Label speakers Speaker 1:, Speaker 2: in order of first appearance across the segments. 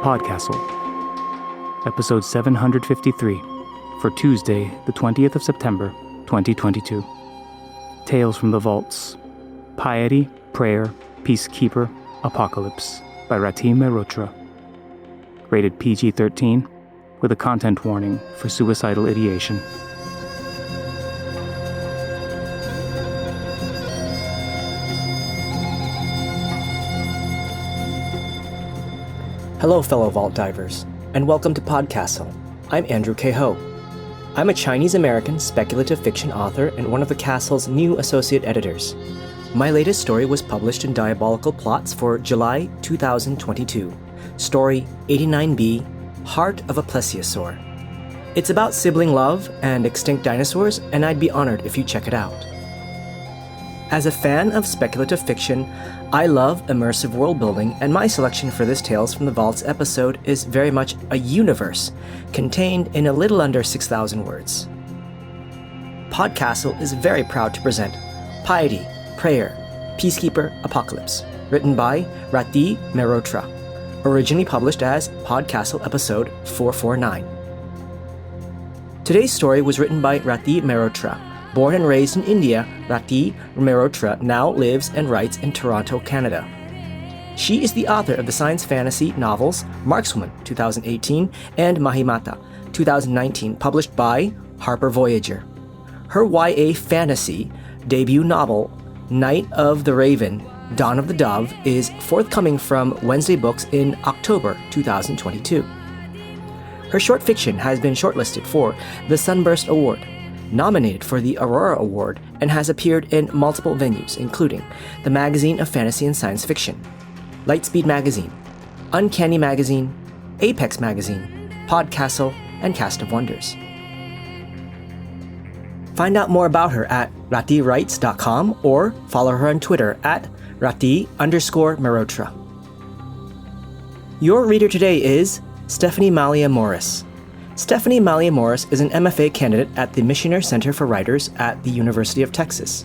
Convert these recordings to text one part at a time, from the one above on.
Speaker 1: PodCastle, episode 753, for Tuesday, the 20th of September, 2022. Tales from the Vaults, Piety, Prayer, Peacekeeper, Apocalypse, by Rati Merotra. Rated PG-13, with a content warning for suicidal ideation.
Speaker 2: Hello, fellow vault divers, and welcome to PodCastle. I'm Andrew K. Ho. I'm a Chinese-American speculative fiction author and one of the Castle's new associate editors. My latest story was published in Diabolical Plots for July 2022. Story 89B, Heart of a Plesiosaur. It's about sibling love and extinct dinosaurs, and I'd be honored if you check it out. As a fan of speculative fiction, I love immersive world building, and my selection for this Tales from the Vaults episode is very much a universe contained in a little under 6,000 words. PodCastle is very proud to present Piety, Prayer, Peacekeeper, Apocalypse, written by Rati Merotra, originally published as PodCastle episode 449. Today's story was written by Rati Merotra. Born and raised in India, Rati Merotra now lives and writes in Toronto, Canada. She is the author of the science fantasy novels Markswoman 2018 and Mahimata 2019, published by Harper Voyager. Her YA fantasy debut novel, Night of the Raven, Dawn of the Dove, is forthcoming from Wednesday Books in October 2022. Her short fiction has been shortlisted for the Sunburst Award, nominated for the Aurora Award, and has appeared in multiple venues, including the Magazine of Fantasy and Science Fiction, Lightspeed Magazine, Uncanny Magazine, Apex Magazine, PodCastle, and Cast of Wonders. Find out more about her at ratiwrites.com or follow her on Twitter at Rati_Merotra. Your reader today is Stephanie Malia Morris. Stephanie Malia Morris is an MFA candidate at the Missioner Center for Writers at the University of Texas.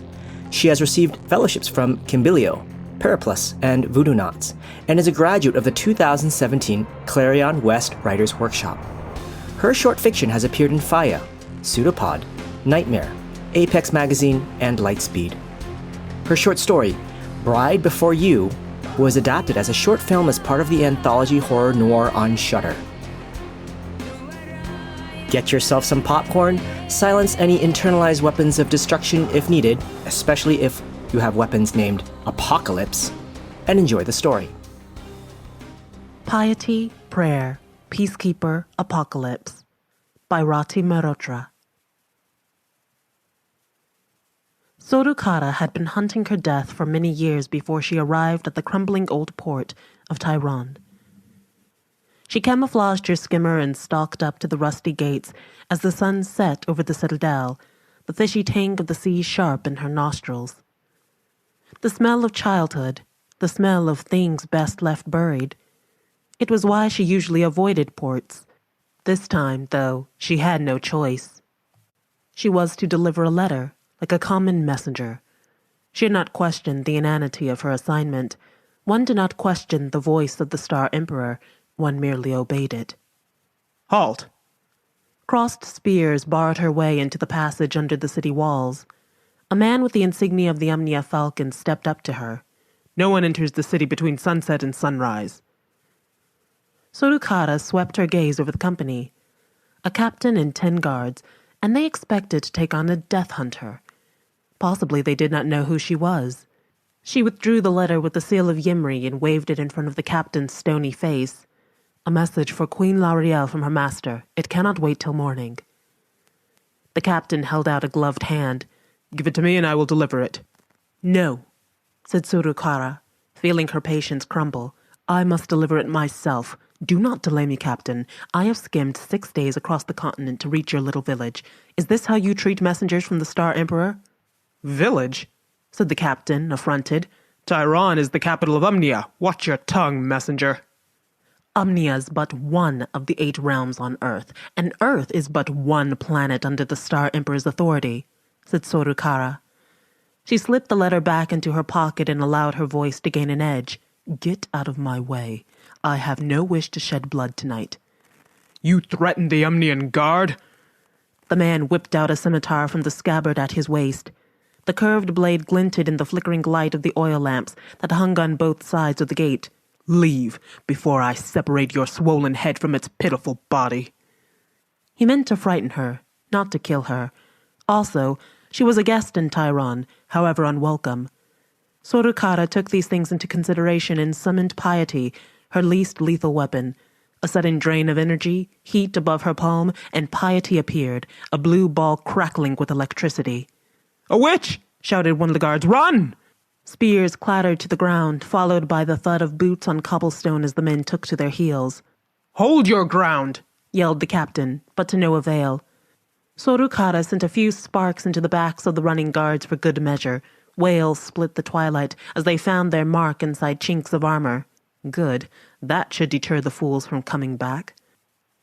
Speaker 2: She has received fellowships from Kimbilio, Periplus, and Voodoo Knots, and is a graduate of the 2017 Clarion West Writers Workshop. Her short fiction has appeared in Faya, Pseudopod, Nightmare, Apex Magazine, and Lightspeed. Her short story, Bride Before You, was adapted as a short film as part of the anthology horror noir on Shudder. Get yourself some popcorn, silence any internalized weapons of destruction if needed, especially if you have weapons named Apocalypse, and enjoy the story.
Speaker 3: Piety, Prayer, Peacekeeper, Apocalypse, by Rati Merotra. Sorukara had been hunting her death for many years before she arrived at the crumbling old port of Tyron. She camouflaged her skimmer and stalked up to the rusty gates as the sun set over the citadel, the fishy tang of the sea sharp in her nostrils. The smell of childhood, the smell of things best left buried. It was why she usually avoided ports. This time, though, she had no choice. She was to deliver a letter, like a common messenger. She had not questioned the inanity of her assignment. One did not question the voice of the Star Emperor. One merely obeyed it.
Speaker 4: Halt!
Speaker 3: Crossed spears barred her way into the passage under the city walls. A man with the insignia of the Omnia Falcon stepped up to her.
Speaker 4: No one enters the city between sunset and sunrise.
Speaker 3: Sorukara swept her gaze over the company. A captain and 10 guards, and they expected to take on a death hunter. Possibly they did not know who she was. She withdrew the letter with the seal of Yimri and waved it in front of the captain's stony face. A message for Queen Lauriel from her master. It cannot wait till morning. The captain held out a gloved hand.
Speaker 4: Give it to me and I will deliver it.
Speaker 3: No, said Sorukara, feeling her patience crumble. I must deliver it myself. Do not delay me, Captain. I have skimmed 6 days across the continent to reach your little village. Is this how you treat messengers from the Star Emperor?
Speaker 4: Village?
Speaker 3: Said the captain, affronted.
Speaker 4: Tyron is the capital of Umnia. Watch your tongue, messenger.
Speaker 3: Umnia's but one of the 8 realms on Earth, and Earth is but one planet under the Star Emperor's authority, said Sorukara. She slipped the letter back into her pocket and allowed her voice to gain an edge. Get out of my way. I have no wish to shed blood tonight.
Speaker 4: You threatened the Umnian guard?
Speaker 3: The man whipped out a scimitar from the scabbard at his waist. The curved blade glinted in the flickering light of the oil lamps that hung on both sides of the gate.
Speaker 4: Leave, before I separate your swollen head from its pitiful body.
Speaker 3: He meant to frighten her, not to kill her. Also, she was a guest in Tyron, however unwelcome. Sorukara took these things into consideration and summoned Piety, her least lethal weapon. A sudden drain of energy, heat above her palm, and Piety appeared, a blue ball crackling with electricity.
Speaker 4: A witch! Shouted one of the guards. Run!
Speaker 3: Spears clattered to the ground, followed by the thud of boots on cobblestone as the men took to their heels.
Speaker 4: Hold your ground!
Speaker 3: Yelled the captain, but to no avail. Sorukara sent a few sparks into the backs of the running guards for good measure. Wails split the twilight as they found their mark inside chinks of armor. Good. That should deter the fools from coming back.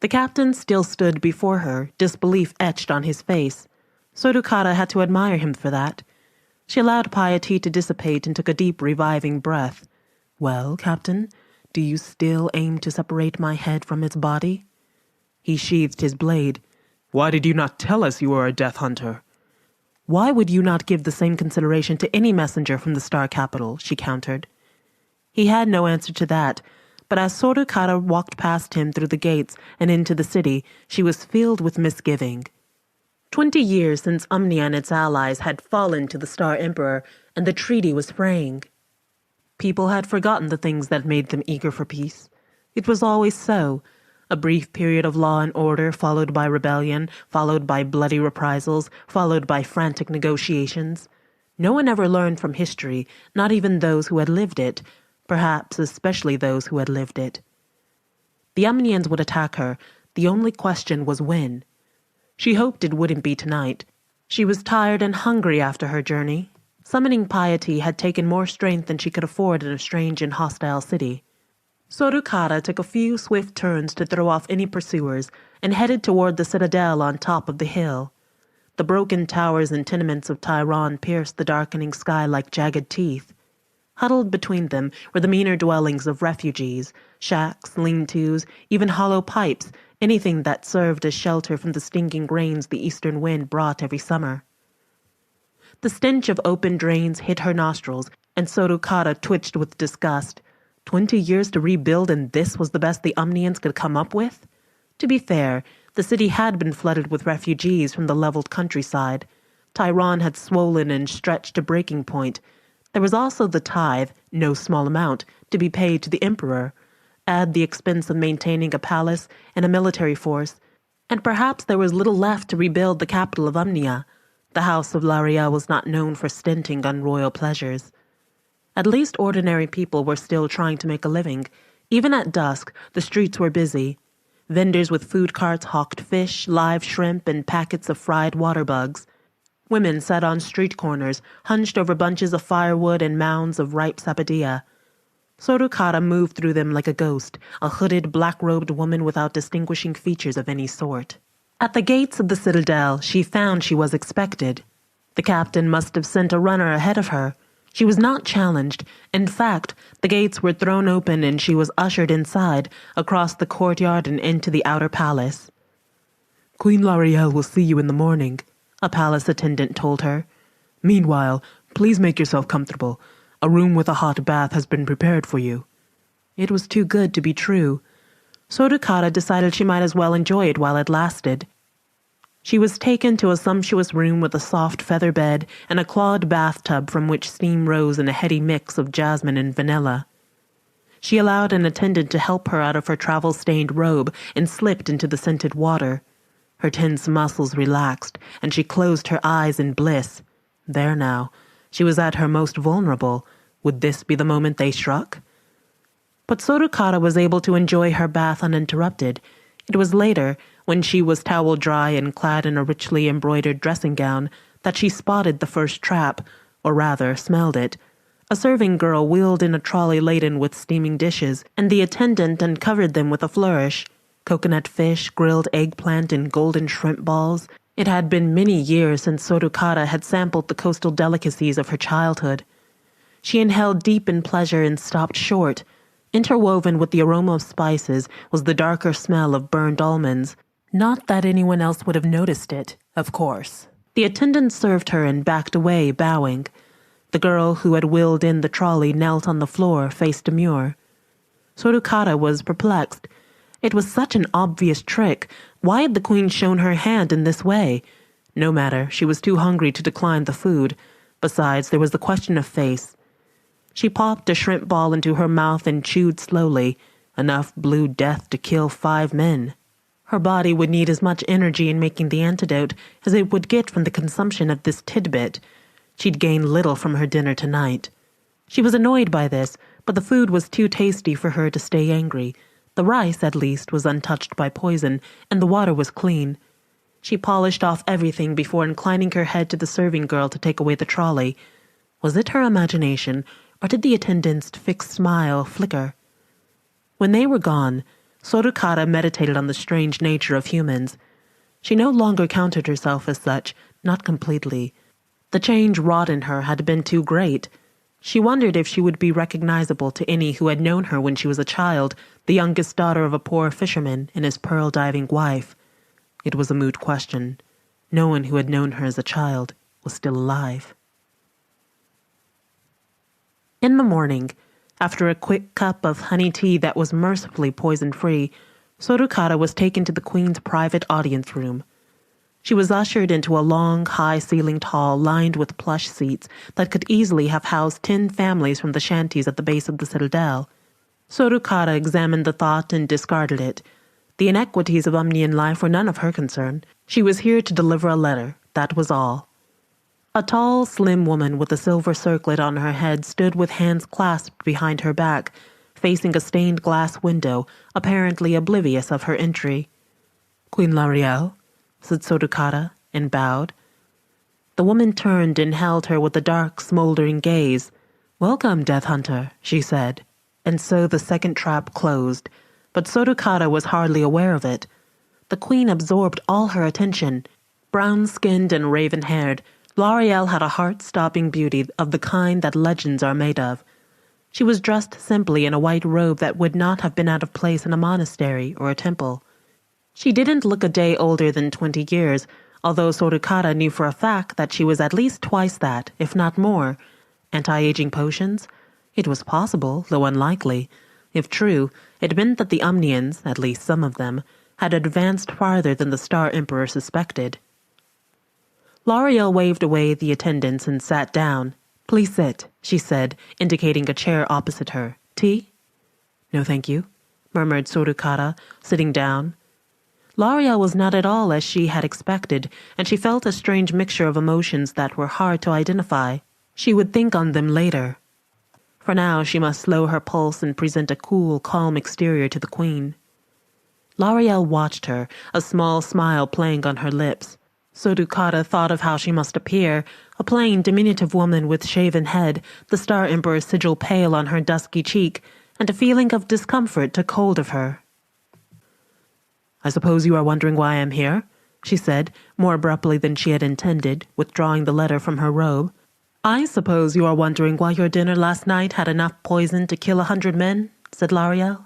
Speaker 3: The captain still stood before her, disbelief etched on his face. Sorukara had to admire him for that. She allowed Piety to dissipate and took a deep, reviving breath. Well, Captain, do you still aim to separate my head from its body? He sheathed his blade.
Speaker 4: Why did you not tell us you were a death hunter?
Speaker 3: Why would you not give the same consideration to any messenger from the Star Capital? She countered. He had no answer to that, but as Sorukara walked past him through the gates and into the city, she was filled with misgiving. 20 years since Umnia and its allies had fallen to the Star Emperor, and the treaty was fraying. People had forgotten the things that made them eager for peace. It was always so. A brief period of law and order, followed by rebellion, followed by bloody reprisals, followed by frantic negotiations. No one ever learned from history, not even those who had lived it, perhaps especially those who had lived it. The Umnians would attack her. The only question was when. She hoped it wouldn't be tonight. She was tired and hungry after her journey. Summoning Piety had taken more strength than she could afford in a strange and hostile city. Sorukara took a few swift turns to throw off any pursuers and headed toward the citadel on top of the hill. The broken towers and tenements of Tyron pierced the darkening sky like jagged teeth. Huddled between them were the meaner dwellings of refugees, shacks, lean-tos, even hollow pipes, anything that served as shelter from the stinging rains the eastern wind brought every summer. The stench of open drains hit her nostrils, and Sorukara twitched with disgust. 20 years to rebuild, and this was the best the Umnians could come up with? To be fair, the city had been flooded with refugees from the leveled countryside. Tyron had swollen and stretched to breaking point. There was also the tithe, no small amount, to be paid to the emperor. Add the expense of maintaining a palace and a military force, and perhaps there was little left to rebuild the capital of Umnia. The house of Laria was not known for stinting on royal pleasures. At least ordinary people were still trying to make a living. Even at dusk, the streets were busy. Vendors with food carts hawked fish, live shrimp, and packets of fried water bugs. Women sat on street corners, hunched over bunches of firewood and mounds of ripe sapodilla. Sorukara moved through them like a ghost, a hooded, black-robed woman without distinguishing features of any sort. At the gates of the citadel, she found she was expected. The captain must have sent a runner ahead of her. She was not challenged. In fact, the gates were thrown open and she was ushered inside, across the courtyard and into the outer palace. "Queen Lariel will see you in the morning," a palace attendant told her. "Meanwhile, please make yourself comfortable. A room with a hot bath has been prepared for you." It was too good to be true. Sorukara decided she might as well enjoy it while it lasted. She was taken to a sumptuous room with a soft feather bed and a clawed bathtub from which steam rose in a heady mix of jasmine and vanilla. She allowed an attendant to help her out of her travel-stained robe and slipped into the scented water. Her tense muscles relaxed, and she closed her eyes in bliss. There now. She was at her most vulnerable. Would this be the moment they struck? But Sorukara was able to enjoy her bath uninterrupted. It was later, when she was towel-dry and clad in a richly embroidered dressing gown, that she spotted the first trap, or rather, smelled it. A serving girl wheeled in a trolley laden with steaming dishes, and the attendant uncovered them with a flourish. Coconut fish, grilled eggplant, and golden shrimp balls. It had been many years since Sorukara had sampled the coastal delicacies of her childhood. She inhaled deep in pleasure and stopped short. Interwoven with the aroma of spices was the darker smell of burned almonds. Not that anyone else would have noticed it, of course. The attendant served her and backed away, bowing. The girl who had wheeled in the trolley knelt on the floor, face demure. Sorukata was perplexed. It was such an obvious trick. Why had the queen shown her hand in this way? No matter, she was too hungry to decline the food. Besides, there was the question of face. She popped a shrimp ball into her mouth and chewed slowly, enough blue death to kill 5 men. Her body would need as much energy in making the antidote as it would get from the consumption of this tidbit. She'd gained little from her dinner tonight. She was annoyed by this, but the food was too tasty for her to stay angry. The rice, at least, was untouched by poison, and the water was clean. She polished off everything before inclining her head to the serving girl to take away the trolley. Was it her imagination, or did the attendant's fixed smile flicker? When they were gone, Sorukata meditated on the strange nature of humans. She no longer counted herself as such, not completely. The change wrought in her had been too great. She wondered if she would be recognizable to any who had known her when she was a child, the youngest daughter of a poor fisherman and his pearl-diving wife. It was a moot question. No one who had known her as a child was still alive. In the morning, after a quick cup of honey tea that was mercifully poison-free, Sorukata was taken to the queen's private audience room. She was ushered into a long, high-ceilinged hall lined with plush seats that could easily have housed 10 families from the shanties at the base of the citadel. Sorukata examined the thought and discarded it. The inequities of Umnian life were none of her concern. She was here to deliver a letter, that was all. A tall, slim woman with a silver circlet on her head stood with hands clasped behind her back, facing a stained glass window, apparently oblivious of her entry. "Queen L'Ariel?" said Sorukata, and bowed. The woman turned and held her with a dark, smoldering gaze. "Welcome, Death Hunter," she said. And so the second trap closed, but Sorukata was hardly aware of it. The queen absorbed all her attention. Brown-skinned and raven-haired, L'Ariel had a heart-stopping beauty of the kind that legends are made of. She was dressed simply in a white robe that would not have been out of place in a monastery or a temple. She didn't look a day older than 20 years, although Sorukata knew for a fact that she was at least twice that, if not more. Anti-aging potions? It was possible, though unlikely. If true, it meant that the Umnians, at least some of them, had advanced farther than the Star Emperor suspected. L'Ariel waved away the attendants and sat down. "Please sit," she said, indicating a chair opposite her. "Tea?" "No, thank you," murmured Sorukata, sitting down. L'Ariel was not at all as she had expected, and she felt a strange mixture of emotions that were hard to identify. She would think on them later. For now, she must slow her pulse and present a cool, calm exterior to the queen. L'Ariel watched her, a small smile playing on her lips. Sorukata thought of how she must appear, a plain, diminutive woman with shaven head, the Star Emperor's sigil pale on her dusky cheek, and a feeling of discomfort took hold of her. "I suppose you are wondering why I am here?" she said, more abruptly than she had intended, withdrawing the letter from her robe. "I suppose you are wondering why your dinner last night had enough poison to kill 100 men?" said L'Ariel.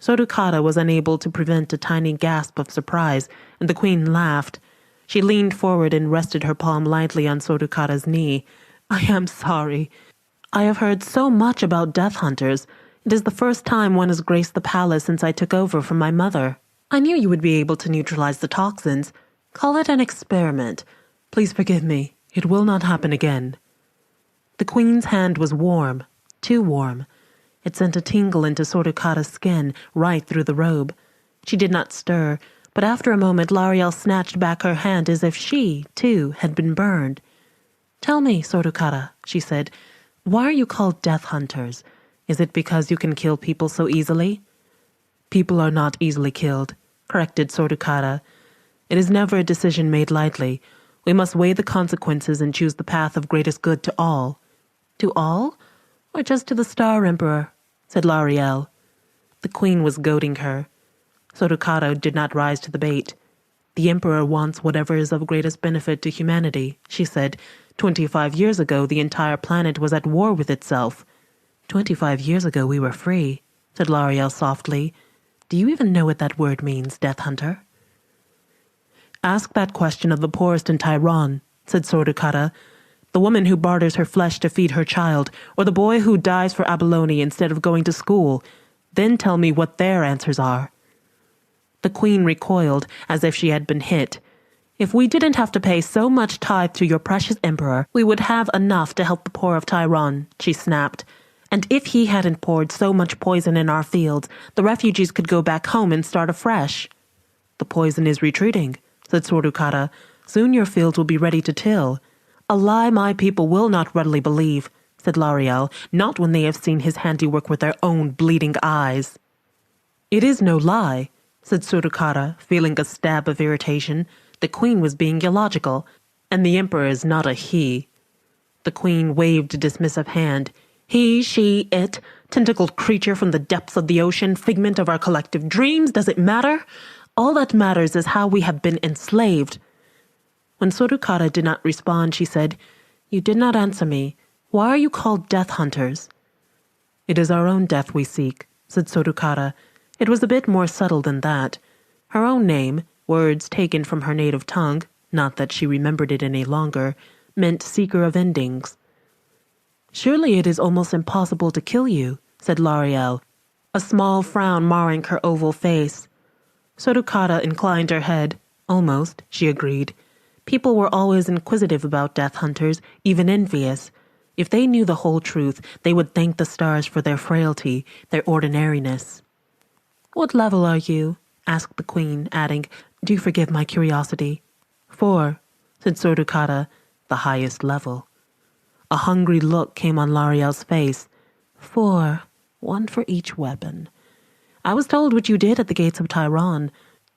Speaker 3: Sorukata was unable to prevent a tiny gasp of surprise, and the queen laughed. She leaned forward and rested her palm lightly on Sorukata's knee. "I am sorry. I have heard so much about death hunters. It is the first time one has graced the palace since I took over from my mother. I knew you would be able to neutralize the toxins. Call it an experiment. Please forgive me. It will not happen again." The queen's hand was warm, too warm. It sent a tingle into Sorukata's skin, right through the robe. She did not stir, but after a moment L'Ariel snatched back her hand as if she, too, had been burned. "Tell me, Sorukata," she said, "why are you called death hunters? Is it because you can kill people so easily?" "People are not easily killed," corrected Sorukata. "It is never a decision made lightly. We must weigh the consequences and choose the path of greatest good to all." "To all? Or just to the Star Emperor?" said L'Ariel. The queen was goading her. Sorukata did not rise to the bait. "The Emperor wants whatever is of greatest benefit to humanity," she said. 25 years ago, the entire planet was at war with itself. 25 years ago we were free, said L'Oreal softly. Do you even know what that word means, Death Hunter? Ask that question of the poorest in Tyron, said Sordukata, the woman who barters her flesh to feed her child, or the boy who dies for abalone instead of going to school. Then tell me what their answers are. The queen recoiled as if she had been hit. If we didn't have to pay so much tithe to your precious emperor, we would have enough to help the poor of Tyron, she snapped. And if he hadn't poured so much poison in our fields, the refugees could go back home and start afresh. The poison is retreating, said Sordukata. Soon your fields will be ready to till. A lie my people will not readily believe, said L'Oreal, not when they have seen his handiwork with their own bleeding eyes. It is no lie, said Sordukata, feeling a stab of irritation. The queen was being illogical, and the emperor is not a he. The queen waved a dismissive hand. He, she, it, tentacled creature from the depths of the ocean, figment of our collective dreams, does it matter? All that matters is how we have been enslaved. When Sordukata did not respond, she said, You did not answer me. Why are you called Death Hunters? It is our own death we seek, said Sordukata. It was a bit more subtle than that. Her own name, words taken from her native tongue, not that she remembered it any longer, meant seeker of endings. Surely it is almost impossible to kill you, said L'Oreal, a small frown marring her oval face. Sordukata inclined her head. Almost, she agreed. People were always inquisitive about Death Hunters, even envious. If they knew the whole truth, they would thank the stars for their frailty, their ordinariness. What level are you? Asked the queen, adding, Do forgive my curiosity. 4, said Sordukata, the highest level. A hungry look came on L'Oreal's face. 4, 1 for each weapon. I was told what you did at the gates of Tyron.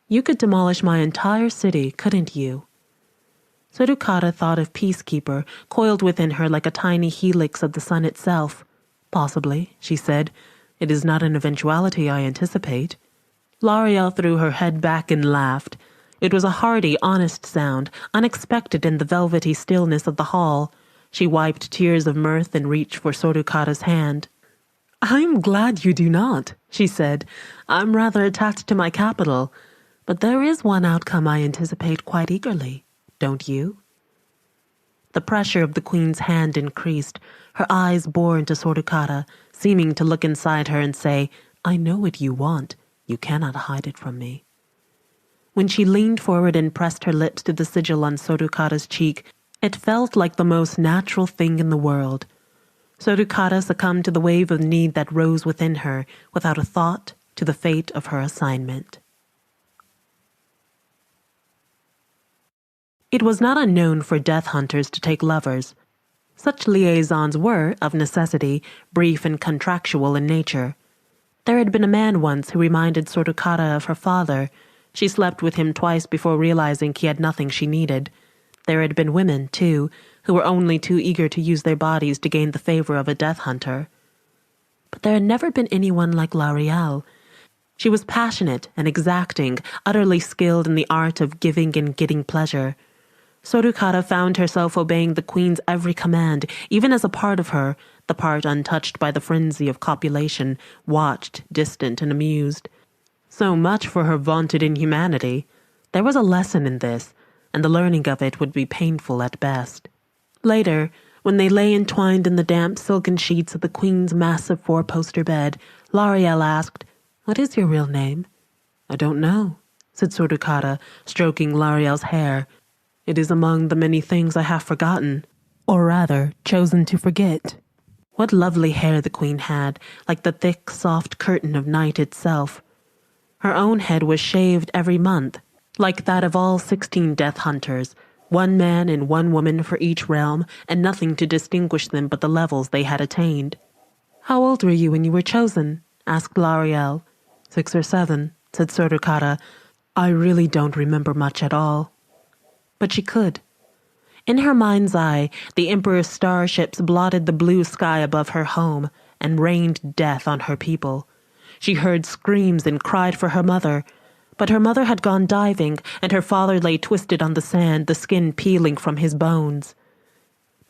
Speaker 3: You could demolish my entire city, couldn't you? Sordukata thought of Peacekeeper, coiled within her like a tiny helix of the sun itself. Possibly, she said. It is not an eventuality I anticipate. L'Oreal threw her head back and laughed. It was a hearty, honest sound, unexpected in the velvety stillness of the hall. She wiped tears of mirth and reached for Sordukata's hand. I'm glad you do not, she said. I'm rather attached to my capital. But there is one outcome I anticipate quite eagerly. Don't you? The pressure of the queen's hand increased. Her eyes bore into Sordukata, seeming to look inside her and say, I know what you want. You cannot hide it from me. When she leaned forward and pressed her lips to the sigil on Sordukata's cheek, it felt like the most natural thing in the world. Sordukata succumbed to the wave of need that rose within her, without a thought to the fate of her assignment. It was not unknown for Death Hunters to take lovers. Such liaisons were, of necessity, brief and contractual in nature. There had been a man once who reminded Sordukata of her father. She slept with him twice before realizing he had nothing she needed. There had been women, too, who were only too eager to use their bodies to gain the favor of a Death Hunter. But there had never been anyone like L'Oreal. She was passionate and exacting, utterly skilled in the art of giving and getting pleasure. Sordukata found herself obeying the queen's every command, even as a part of her, the part untouched by the frenzy of copulation, watched, distant and amused. So much for her vaunted inhumanity. There was a lesson in this, and the learning of it would be painful at best. Later, when they lay entwined in the damp silken sheets of the queen's massive four-poster bed, L'Oreal asked, What is your real name? I don't know, said Sordukata, stroking L'Oreal's hair. It is among the many things I have forgotten, or rather, chosen to forget. What lovely hair the queen had, like the thick, soft curtain of night itself. Her own head was shaved every month, like that of all 16 Death Hunters, 1 man and 1 woman for each realm, and nothing to distinguish them but the levels they had attained. How old were you when you were chosen? Asked L'Oreal. 6 or 7, said Sordukata. I really don't remember much at all. But she could. In her mind's eye, the Emperor's starships blotted the blue sky above her home and rained death on her people. She heard screams and cried for her mother, but her mother had gone diving, and her father lay twisted on the sand, the skin peeling from his bones.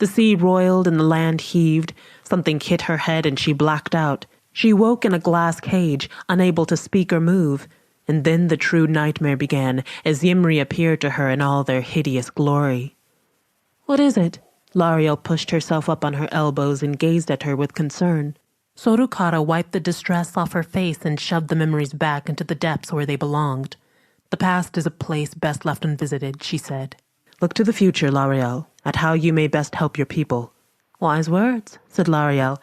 Speaker 3: The sea roiled and the land heaved. Something hit her head and she blacked out. She woke in a glass cage, unable to speak or move. And then the true nightmare began as Ymri appeared to her in all their hideous glory. "What is it?" Lariel pushed herself up on her elbows and gazed at her with concern. Sorukara wiped the distress off her face and shoved the memories back into the depths where they belonged. "The past is a place best left unvisited," she said. "Look to the future, Lariel, at how you may best help your people." "Wise words," said Lariel.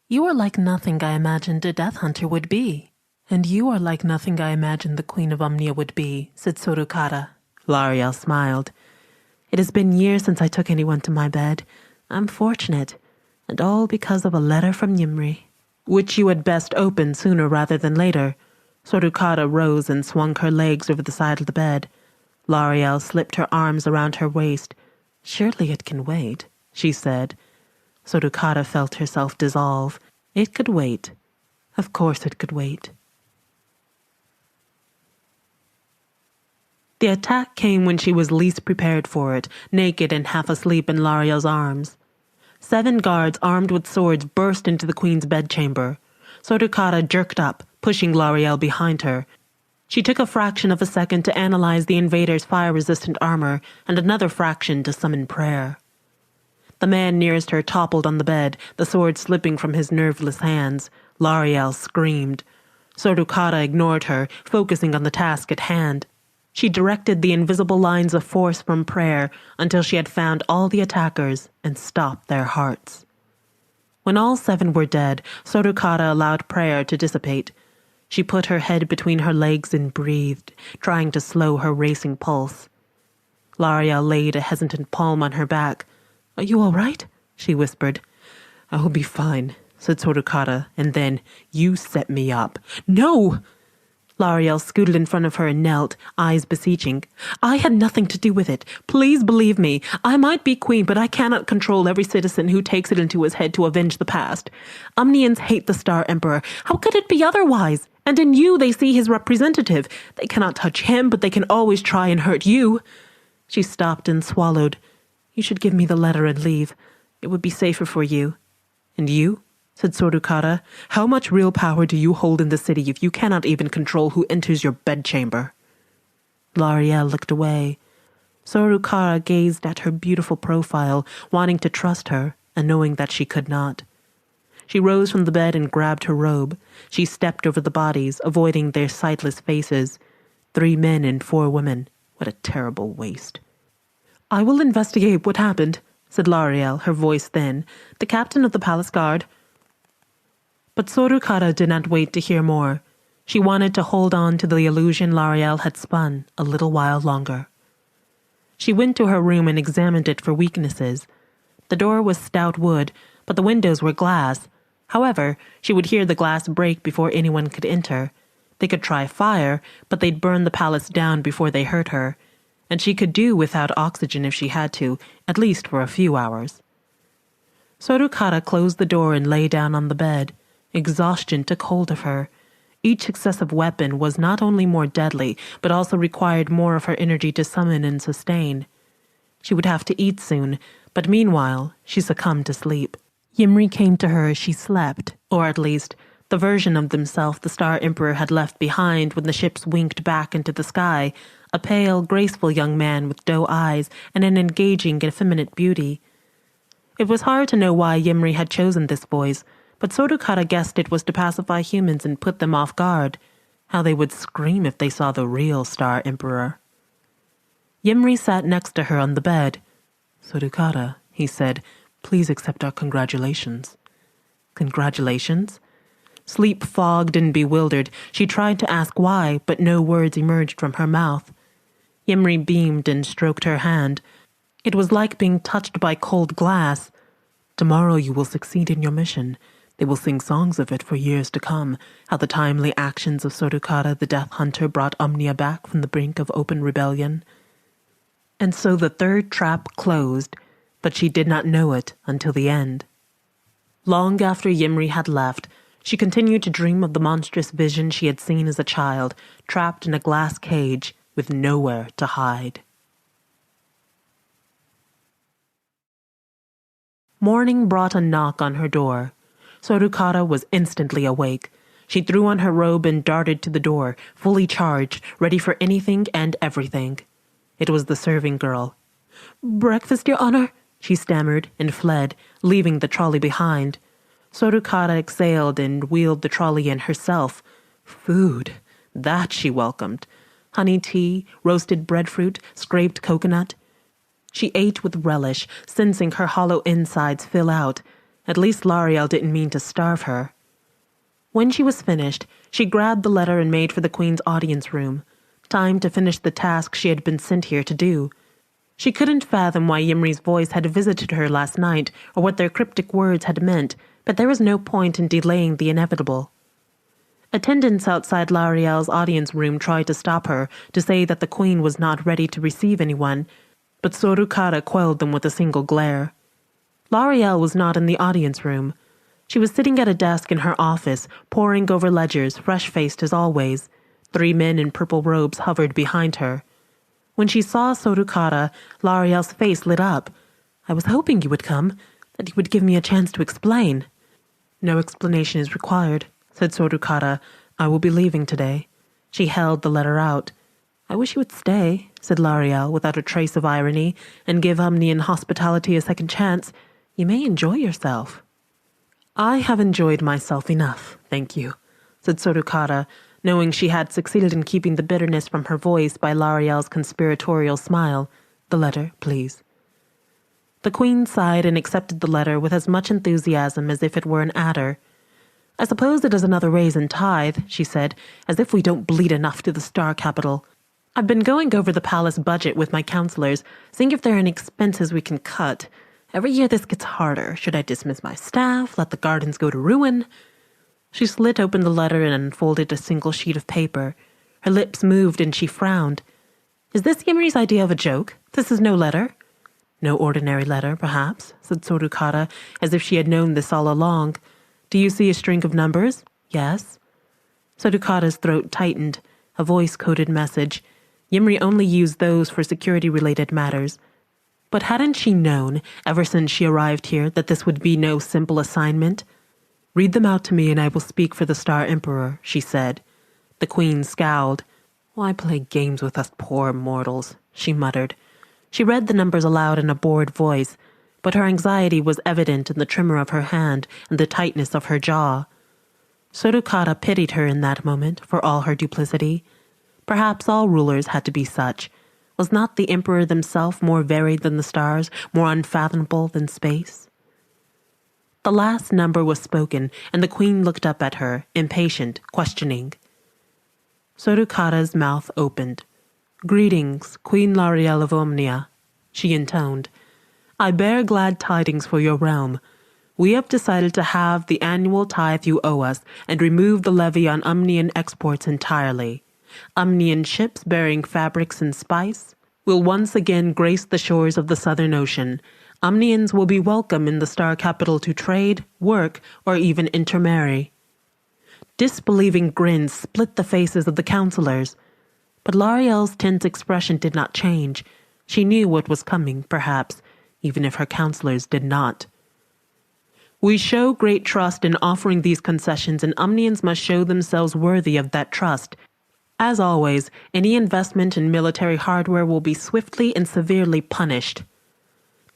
Speaker 3: "You are like nothing I imagined a death hunter would be." "And you are like nothing I imagined the Queen of Omnia would be," said Sorukara. Lariel smiled. "It has been years since I took anyone to my bed. I'm fortunate, and all because of a letter from Ymri." "Which you had best open sooner rather than later." Sorukara rose and swung her legs over the side of the bed. Lariel slipped her arms around her waist. "Surely it can wait," she said. Sorukara felt herself dissolve. It could wait. Of course it could wait. The attack came when she was least prepared for it, naked and half asleep in Lariel's arms. 7 guards armed with swords burst into the queen's bedchamber. Sorukara jerked up, pushing Lariel behind her. She took a fraction of a second to analyze the invaders' fire-resistant armor and another fraction to summon prayer. The man nearest her toppled on the bed, the sword slipping from his nerveless hands. Lariel screamed. Sorukara ignored her, focusing on the task at hand. She directed the invisible lines of force from prayer until she had found all the attackers and stopped their hearts. When all 7 were dead, Sorukara allowed prayer to dissipate. She put her head between her legs and breathed, trying to slow her racing pulse. Lariel laid a hesitant palm on her back. "Are you all right?" she whispered. "I will be fine," said Sorukara, and then, "You set me up." "No!" Lariel scooted in front of her and knelt, eyes beseeching. "I had nothing to do with it. Please believe me. I might be queen, but I cannot control every citizen who takes it into his head to avenge the past. Omnians hate the Star Emperor. How could it be otherwise? And in you they see his representative. They cannot touch him, but they can always try and hurt you." She stopped and swallowed. "You should give me the letter and leave. It would be safer for you." "And you?" said Sorukara. "How much real power do you hold in the city if you cannot even control who enters your bedchamber?" Lariel looked away. Sorukara gazed at her beautiful profile, wanting to trust her, and knowing that she could not. She rose from the bed and grabbed her robe. She stepped over the bodies, avoiding their sightless faces. 3 men and 4 women. What a terrible waste. "I will investigate what happened," said Lariel, her voice thin. "The captain of the palace guard." But Sorukara did not wait to hear more. She wanted to hold on to the illusion Lariel had spun a little while longer. She went to her room and examined it for weaknesses. The door was stout wood, but the windows were glass. However, she would hear the glass break before anyone could enter. They could try fire, but they'd burn the palace down before they hurt her. And she could do without oxygen if she had to, at least for a few hours. Sorukara closed the door and lay down on the bed. Exhaustion took hold of her. Each successive weapon was not only more deadly, but also required more of her energy to summon and sustain. She would have to eat soon, but meanwhile, she succumbed to sleep. Ymri came to her as she slept, or at least, the version of themselves the Star Emperor had left behind when the ships winked back into the sky, a pale, graceful young man with doe eyes and an engaging, effeminate beauty. It was hard to know why Ymri had chosen this voice, but Sorukara guessed it was to pacify humans and put them off guard. How they would scream if they saw the real Star Emperor. Ymri sat next to her on the bed. "Sorukara," he said, "please accept our congratulations." "Congratulations?" Sleep fogged and bewildered, she tried to ask why, but no words emerged from her mouth. Ymri beamed and stroked her hand. It was like being touched by cold glass. "Tomorrow you will succeed in your mission. They will sing songs of it for years to come, how the timely actions of Sorukara the Death Hunter brought Omnia back from the brink of open rebellion." And so the 3rd trap closed, but she did not know it until the end. Long after Ymri had left, she continued to dream of the monstrous vision she had seen as a child, trapped in a glass cage with nowhere to hide. Morning brought a knock on her door. Sorukata was instantly awake. She threw on her robe and darted to the door, fully charged, ready for anything and everything. It was the serving girl. "Breakfast, Your Honor," she stammered and fled, leaving the trolley behind. Sorukata exhaled and wheeled the trolley in herself. Food. That she welcomed. Honey tea, roasted breadfruit, scraped coconut. She ate with relish, sensing her hollow insides fill out. At least L'Ariel didn't mean to starve her. When she was finished, she grabbed the letter and made for the Queen's audience room. Time to finish the task she had been sent here to do. She couldn't fathom why Ymri's voice had visited her last night or what their cryptic words had meant, but there was no point in delaying the inevitable. Attendants outside L'Ariel's audience room tried to stop her, to say that the Queen was not ready to receive anyone, but Sorukata quelled them with a single glare. L'Ariel was not in the audience room. She was sitting at a desk in her office, poring over ledgers, fresh-faced as always. 3 men in purple robes hovered behind her. When she saw Sorukata, L'Ariel's face lit up. "I was hoping you would come, that you would give me a chance to explain." "No explanation is required," said Sorukata. "I will be leaving today." She held the letter out. "I wish you would stay," said L'Ariel without a trace of irony, "and give Umnian hospitality a second chance. You may enjoy yourself." "I have enjoyed myself enough, thank you," said Sorukata, knowing she had succeeded in keeping the bitterness from her voice by L'Ariel's conspiratorial smile. "The letter, please." The Queen sighed and accepted the letter with as much enthusiasm as if it were an adder. "I suppose it is another raise in tithe," she said, "as if we don't bleed enough to the Star Capital. I've been going over the palace budget with my counselors, seeing if there are any expenses we can cut. Every year this gets harder. Should I dismiss my staff, let the gardens go to ruin?" She slit open the letter and unfolded a single sheet of paper. Her lips moved and she frowned. "Is this Ymri's idea of a joke? This is no letter?" "No ordinary letter, perhaps," said Sorukata, as if she had known this all along. "Do you see a string of numbers?" "Yes." Sorukata's throat tightened. A voice-coded message. Ymri only used those for security-related matters. But hadn't she known, ever since she arrived here, that this would be no simple assignment? "Read them out to me and I will speak for the Star Emperor," she said. The Queen scowled. "Why play games with us poor mortals?" she muttered. She read the numbers aloud in a bored voice, but her anxiety was evident in the tremor of her hand and the tightness of her jaw. Sorukata pitied her in that moment for all her duplicity. Perhaps all rulers had to be such. Was not the Emperor himself more varied than the stars, more unfathomable than space? The last number was spoken, and the Queen looked up at her, impatient, questioning. Sorukata's mouth opened. "Greetings, Queen L'Ariel of Omnia," she intoned. "I bear glad tidings for your realm. We have decided to halve the annual tithe you owe us and remove the levy on Umnian exports entirely. Umnian ships bearing fabrics and spice will once again grace the shores of the Southern Ocean. Umnians will be welcome in the Star Capital to trade, work, or even intermarry." Disbelieving grins split the faces of the counselors. But L'Ariel's tense expression did not change. She knew what was coming, perhaps, even if her counselors did not. "We show great trust in offering these concessions, and Umnians must show themselves worthy of that trust. As always, any investment in military hardware will be swiftly and severely punished."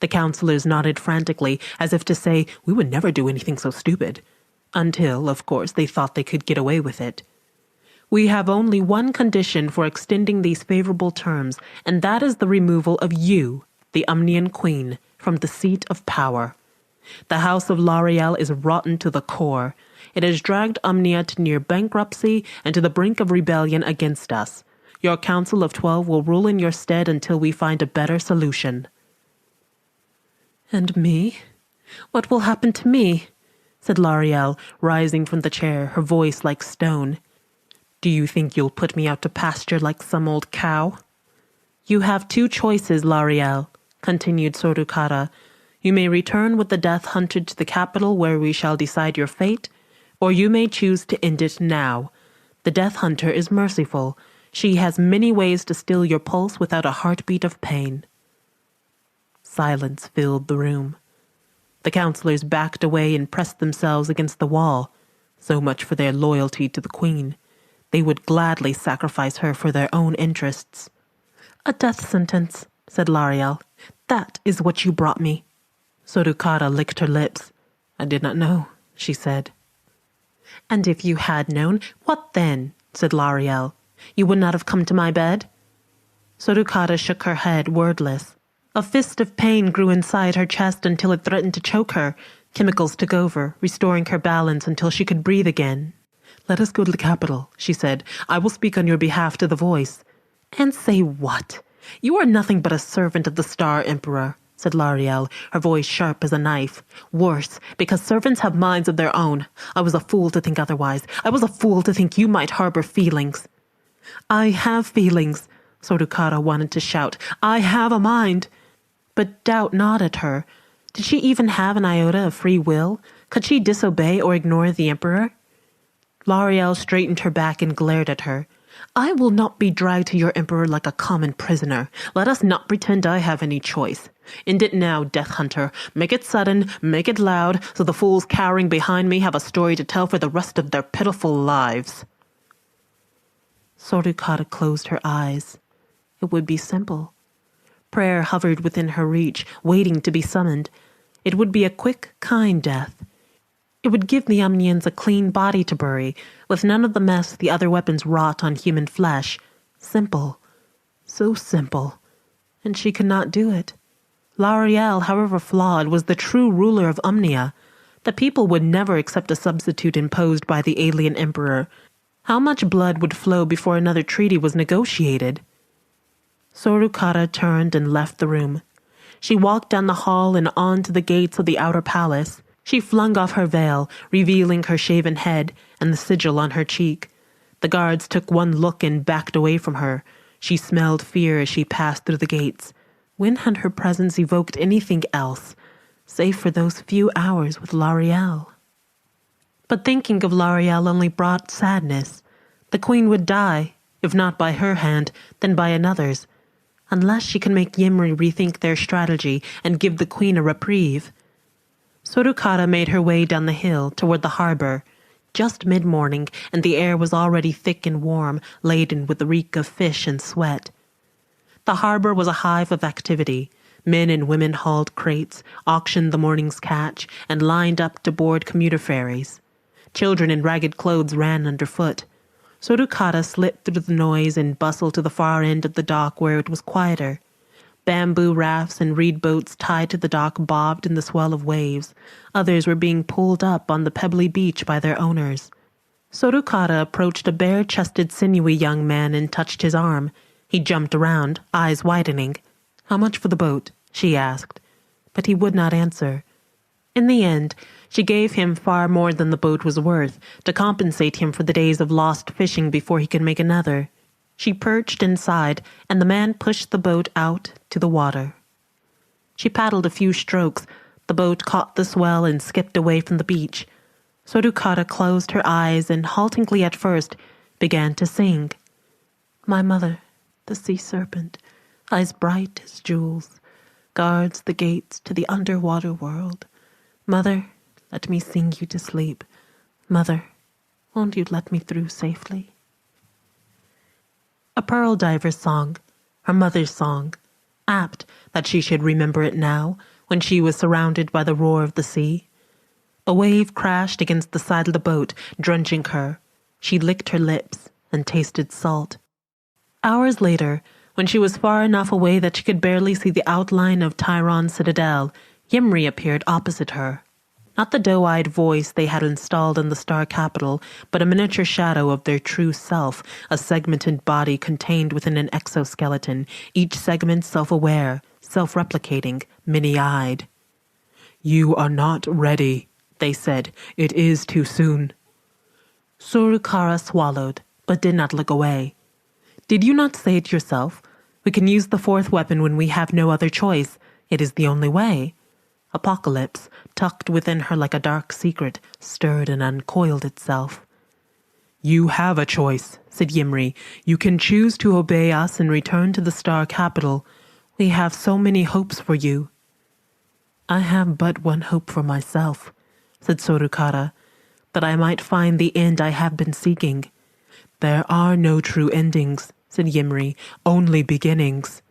Speaker 3: The counselors nodded frantically, as if to say, "We would never do anything so stupid." Until, of course, they thought they could get away with it. "We have only one condition for extending these favorable terms, and that is the removal of you, the Umnian Queen, from the seat of power. The House of L'Ariel is rotten to the core. It has dragged Umnia to near bankruptcy and to the brink of rebellion against us. Your Council of 12 will rule in your stead until we find a better solution." "And me? What will happen to me?" said L'Ariel, rising from the chair, her voice like stone. "Do you think you'll put me out to pasture like some old cow?" "You have 2 choices, L'Ariel," continued Sorukata. "You may return with the Death Hunter to the capital where we shall decide your fate, or you may choose to end it now. The Death Hunter is merciful. She has many ways to still your pulse without a heartbeat of pain." Silence filled the room. The counselors backed away and pressed themselves against the wall. So much for their loyalty to the queen. They would gladly sacrifice her for their own interests. "A death sentence," said L'Ariel. "That is what you brought me." Sorukara licked her lips. "I did not know," she said. "And if you had known, what then?" said L'Ariel. "You would not have come to my bed?" Sorukara shook her head, wordless. A fist of pain grew inside her chest until it threatened to choke her. Chemicals took over, restoring her balance until she could breathe again. "Let us go to the capital," she said. "I will speak on your behalf to the voice." "And say what? You are nothing but a servant of the Star Emperor," said L'Ariel, her voice sharp as a knife. "Worse, because servants have minds of their own. I was a fool to think otherwise. I was a fool to think you might harbor feelings." "I have feelings," Sorukara wanted to shout. "I have a mind." But doubt gnawed at her. Did she even have an iota of free will? Could she disobey or ignore the Emperor? L'Ariel straightened her back and glared at her. "I will not be dragged to your Emperor like a common prisoner. Let us not pretend I have any choice. End it now, Death Hunter. Make it sudden, make it loud, so the fools cowering behind me have a story to tell for the rest of their pitiful lives." Sorukara closed her eyes. It would be simple. Prayer hovered within her reach, waiting to be summoned. It would be a quick, kind death. It would give the Omnians a clean body to bury, with none of the mess the other weapons wrought on human flesh. Simple. So simple. And she could not do it. L'Ariel, however flawed, was the true ruler of Omnia. The people would never accept a substitute imposed by the alien emperor. How much blood would flow before another treaty was negotiated? Sorukara turned and left the room. She walked down the hall and on to the gates of the outer palace. She flung off her veil, revealing her shaven head and the sigil on her cheek. The guards took one look and backed away from her. She smelled fear as she passed through the gates. When had her presence evoked anything else, save for those few hours with L'Ariel? But thinking of L'Ariel only brought sadness. The queen would die, if not by her hand, then by another's, unless she can make Yimri rethink their strategy and give the queen a reprieve. Sorukara made her way down the hill toward the harbor. Just mid-morning, and the air was already thick and warm, laden with the reek of fish and sweat. The harbor was a hive of activity. Men and women hauled crates, auctioned the morning's catch, and lined up to board commuter ferries. Children in ragged clothes ran underfoot. Sorukara slipped through the noise and bustled to the far end of the dock where it was quieter. Bamboo rafts and reed boats tied to the dock bobbed in the swell of waves. Others were being pulled up on the pebbly beach by their owners. Sorukara approached a bare-chested, sinewy young man and touched his arm. He jumped around, eyes widening. "How much for the boat?" she asked. But he would not answer. In the end, she gave him far more than the boat was worth, to compensate him for the days of lost fishing before he could make another. She perched inside, and the man pushed the boat out to the water. She paddled a few strokes. The boat caught the swell and skipped away from the beach. Sorukara closed her eyes and, haltingly at first, began to sing. "My mother, the sea serpent, eyes bright as jewels, guards the gates to the underwater world. Mother, let me sing you to sleep. Mother, won't you let me through safely?" A pearl diver's song, her mother's song. Apt that she should remember it now, when she was surrounded by the roar of the sea. A wave crashed against the side of the boat, drenching her. She licked her lips and tasted salt. Hours later, when she was far enough away that she could barely see the outline of Tyron's citadel, Yimri appeared opposite her. Not the doe-eyed voice they had installed in the star capital, but a miniature shadow of their true self, a segmented body contained within an exoskeleton, each segment self-aware, self-replicating, many-eyed. "You are not ready," they said. "It is too soon." Sorukara swallowed, but did not look away. "Did you not say it yourself? We can use the fourth weapon when we have no other choice. It is the only way." Apocalypse, tucked within her like a dark secret, stirred and uncoiled itself. "You have a choice," said Yimri. "You can choose to obey us and return to the star capital. We have so many hopes for you." I have but one hope for myself, said Sorukara, that I might find the end I have been seeking. There are no true endings, said Yimri, only beginnings.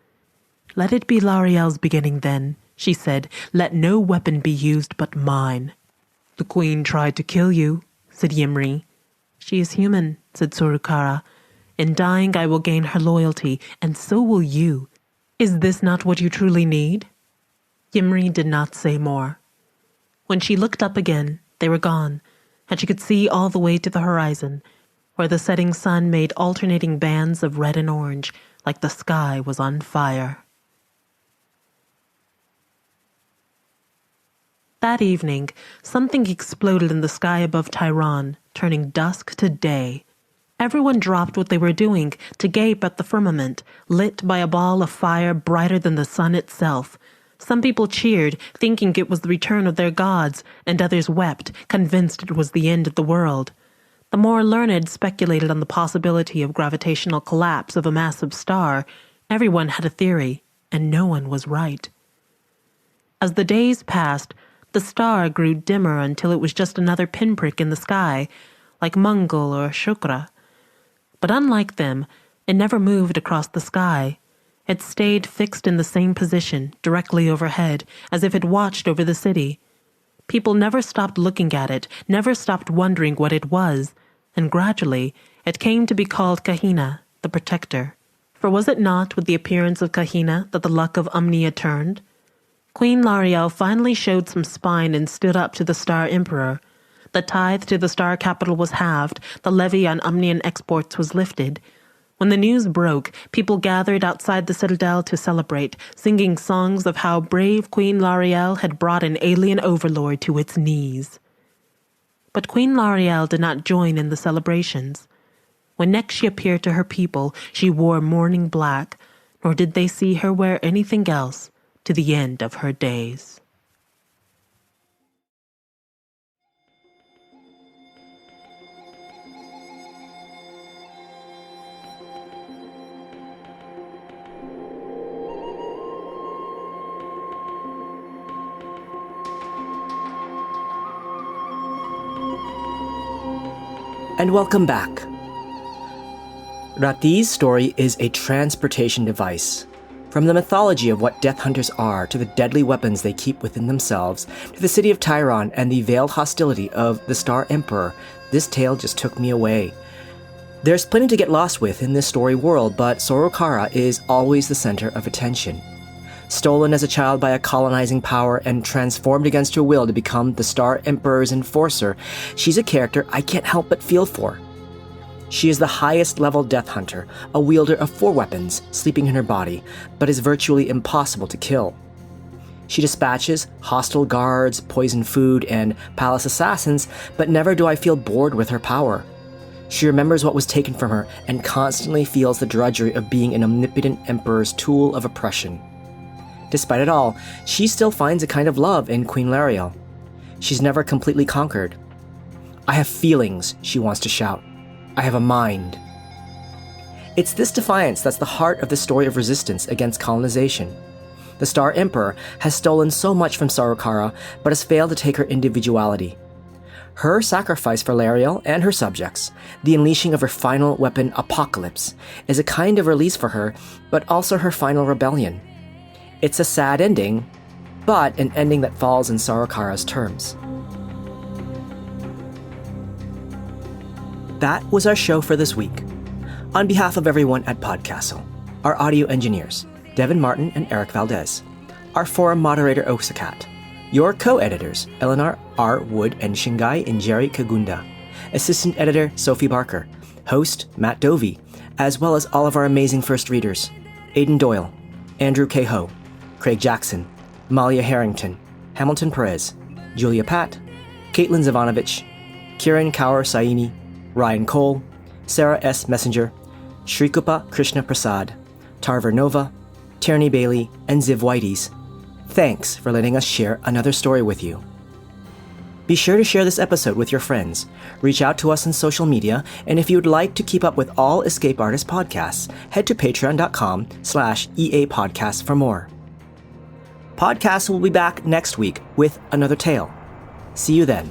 Speaker 3: Let it be L'Ariel's beginning then, she said. Let no weapon be used but mine. The queen tried to kill you, said Yimri. She is human, said Sorukara. In dying I will gain her loyalty, and so will you. Is this not what you truly need? Yimri did not say more. When she looked up again, they were gone, and she could see all the way to the horizon, where the setting sun made alternating bands of red and orange, like the sky was on fire. That evening, something exploded in the sky above Tehran, turning dusk to day. Everyone dropped what they were doing to gape at the firmament, lit by a ball of fire brighter than the sun itself. Some people cheered, thinking it was the return of their gods, and others wept, convinced it was the end of the world. The more learned speculated on the possibility of gravitational collapse of a massive star. Everyone had a theory, and no one was right. As the days passed, the star grew dimmer until it was just another pinprick in the sky, like Mongol or Shukra. But unlike them, it never moved across the sky. It stayed fixed in the same position, directly overhead, as if it watched over the city. People never stopped looking at it, never stopped wondering what it was, and gradually it came to be called Kahina, the protector. For was it not with the appearance of Kahina that the luck of Umnia turned? Queen L'Ariel finally showed some spine and stood up to the Star Emperor. The tithe to the Star Capital was halved, the levy on Umnian exports was lifted. When the news broke, people gathered outside the citadel to celebrate, singing songs of how brave Queen L'Ariel had brought an alien overlord to its knees. But Queen L'Ariel did not join in the celebrations. When next she appeared to her people, she wore mourning black, nor did they see her wear anything else to the end of her days.
Speaker 2: And welcome back. Rati's story is a transportation device. From the mythology of what Death Hunters are, to the deadly weapons they keep within themselves, to the city of Tehran and the veiled hostility of the Star Emperor, this tale just took me away. There's plenty to get lost with in this story world, but Sorukara is always the center of attention. Stolen as a child by a colonizing power and transformed against her will to become the Star Emperor's enforcer, she's a character I can't help but feel for. She is the highest level Death Hunter, a wielder of 4 weapons sleeping in her body, but is virtually impossible to kill. She dispatches hostile guards, poisoned food, and palace assassins, but never do I feel bored with her power. She remembers what was taken from her and constantly feels the drudgery of being an omnipotent emperor's tool of oppression. Despite it all, she still finds a kind of love in Queen L'Ariel. She's never completely conquered. "I have feelings," she wants to shout. "I have a mind." It's this defiance that's the heart of the story of resistance against colonization. The Star Emperor has stolen so much from Sorukara, but has failed to take her individuality. Her sacrifice for L'Ariel and her subjects, the unleashing of her final weapon, Apocalypse, is a kind of release for her, but also her final rebellion. It's a sad ending, but an ending that falls in Sorukara's terms. That was our show for this week. On behalf of everyone at PodCastle, our audio engineers, Devin Martin and Eric Valdes, our forum moderator Osakat, your co-editors, Eleanor R. Wood and Shingai and Jerry Kagunda, assistant editor Sophie Barker, host Matt Dovey, as well as all of our amazing first readers, Aidan Doyle, Andrew K. Ho, Craig Jackson, Malia Harrington, Hamilton Perez, Julia Patt, Caitlin Zavanovich, Kiran Kaur Saini, Ryan Cole, Sarah S. Messenger, Shrikupa Krishna Prasad, Tarver Nova, Tierney Bailey, and Ziv Whiteys. Thanks for letting us share another story with you. Be sure to share this episode with your friends, reach out to us on social media, and if you'd like to keep up with all Escape Artist podcasts, head to patreon.com/EAPodcast for more. PodCastle will be back next week with another tale. See you then.